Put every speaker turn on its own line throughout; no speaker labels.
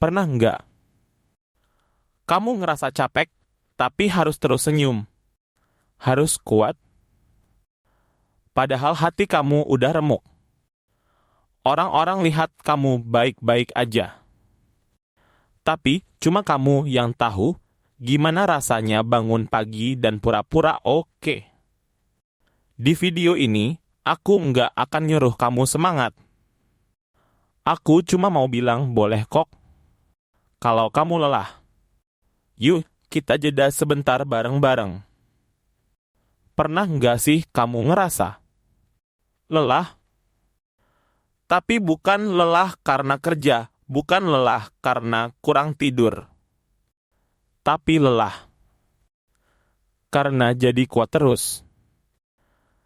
Pernah nggak? Kamu ngerasa capek, tapi harus terus senyum. Harus kuat. Padahal hati kamu udah remuk. Orang-orang lihat kamu baik-baik aja. Tapi cuma kamu yang tahu gimana rasanya bangun pagi dan pura-pura oke. Di video ini, aku nggak akan nyuruh kamu semangat. Aku cuma mau bilang boleh kok. Kalau kamu lelah, yuk kita jeda sebentar bareng-bareng. Pernah nggak sih kamu ngerasa lelah? Tapi bukan lelah karena kerja, bukan lelah karena kurang tidur. Tapi lelah karena jadi kuat terus.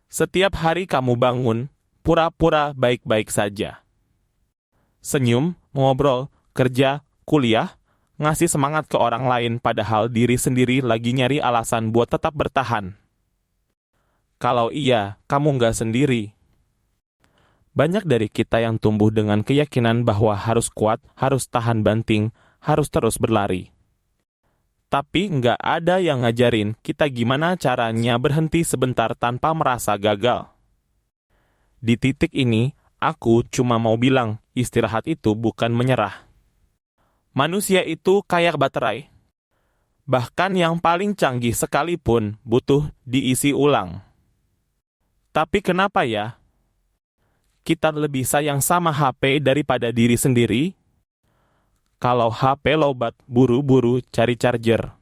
Setiap hari kamu bangun, pura-pura baik-baik saja. Senyum, ngobrol, kerja, kuliah, ngasih semangat ke orang lain padahal diri sendiri lagi nyari alasan buat tetap bertahan. Kalau iya, kamu nggak sendiri. Banyak dari kita yang tumbuh dengan keyakinan bahwa harus kuat, harus tahan banting, harus terus berlari. Tapi nggak ada yang ngajarin kita gimana caranya berhenti sebentar tanpa merasa gagal. Di titik ini, aku cuma mau bilang, istirahat itu bukan menyerah. Manusia itu kayak baterai. Bahkan yang paling canggih sekalipun butuh diisi ulang. Tapi kenapa ya? Kita lebih sayang sama HP daripada diri sendiri? Kalau HP lobat, buru-buru cari charger.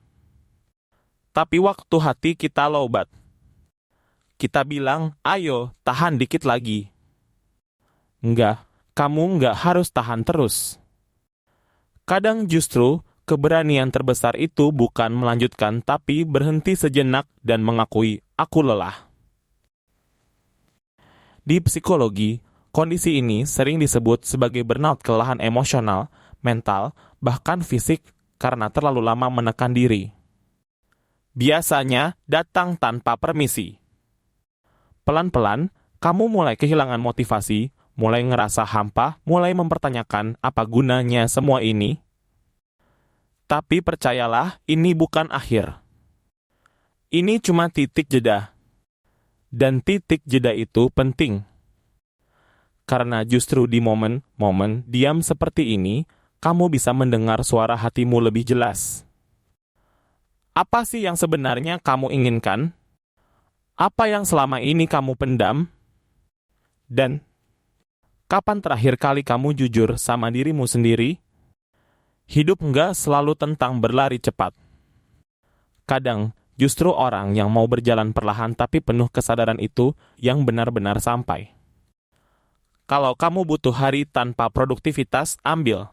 Tapi waktu hati kita lobat, kita bilang, ayo tahan dikit lagi. Enggak, kamu enggak harus tahan terus. Kadang justru keberanian terbesar itu bukan melanjutkan tapi berhenti sejenak dan mengakui, aku lelah. Di psikologi, kondisi ini sering disebut sebagai burnout, kelelahan emosional, mental, bahkan fisik karena terlalu lama menekan diri. Biasanya datang tanpa permisi. Pelan-pelan, kamu mulai kehilangan motivasi, mulai ngerasa hampa, mulai mempertanyakan apa gunanya semua ini. Tapi percayalah, ini bukan akhir. Ini cuma titik jeda. Dan titik jeda itu penting. Karena justru di momen-momen diam seperti ini, kamu bisa mendengar suara hatimu lebih jelas. Apa sih yang sebenarnya kamu inginkan? Apa yang selama ini kamu pendam? Dan kapan terakhir kali kamu jujur sama dirimu sendiri? Hidup nggak selalu tentang berlari cepat. Kadang, justru orang yang mau berjalan perlahan tapi penuh kesadaran itu yang benar-benar sampai. Kalau kamu butuh hari tanpa produktivitas, ambil.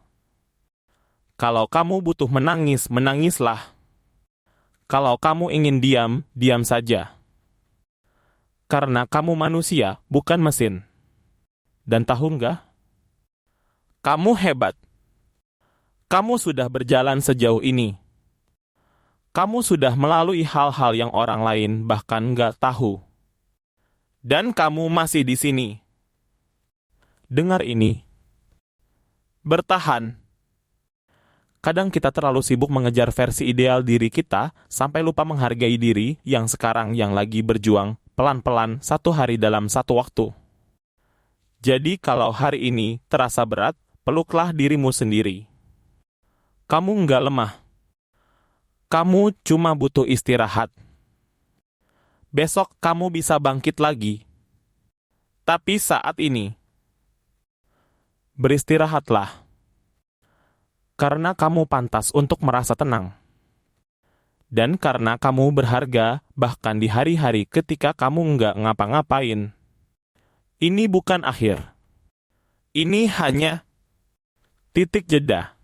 Kalau kamu butuh menangis, menangislah. Kalau kamu ingin diam, diam saja. Karena kamu manusia, bukan mesin. Dan tahu nggak? Kamu hebat. Kamu sudah berjalan sejauh ini. Kamu sudah melalui hal-hal yang orang lain bahkan nggak tahu. Dan kamu masih di sini. Dengar ini. Bertahan. Kadang kita terlalu sibuk mengejar versi ideal diri kita sampai lupa menghargai diri yang sekarang yang lagi berjuang pelan-pelan satu hari dalam satu waktu. Jadi kalau hari ini terasa berat, peluklah dirimu sendiri. Kamu nggak lemah. Kamu cuma butuh istirahat. Besok kamu bisa bangkit lagi. Tapi saat ini, beristirahatlah. Karena kamu pantas untuk merasa tenang. Dan karena kamu berharga bahkan di hari-hari ketika kamu nggak ngapa-ngapain. Ini bukan akhir. Ini hanya titik jeda.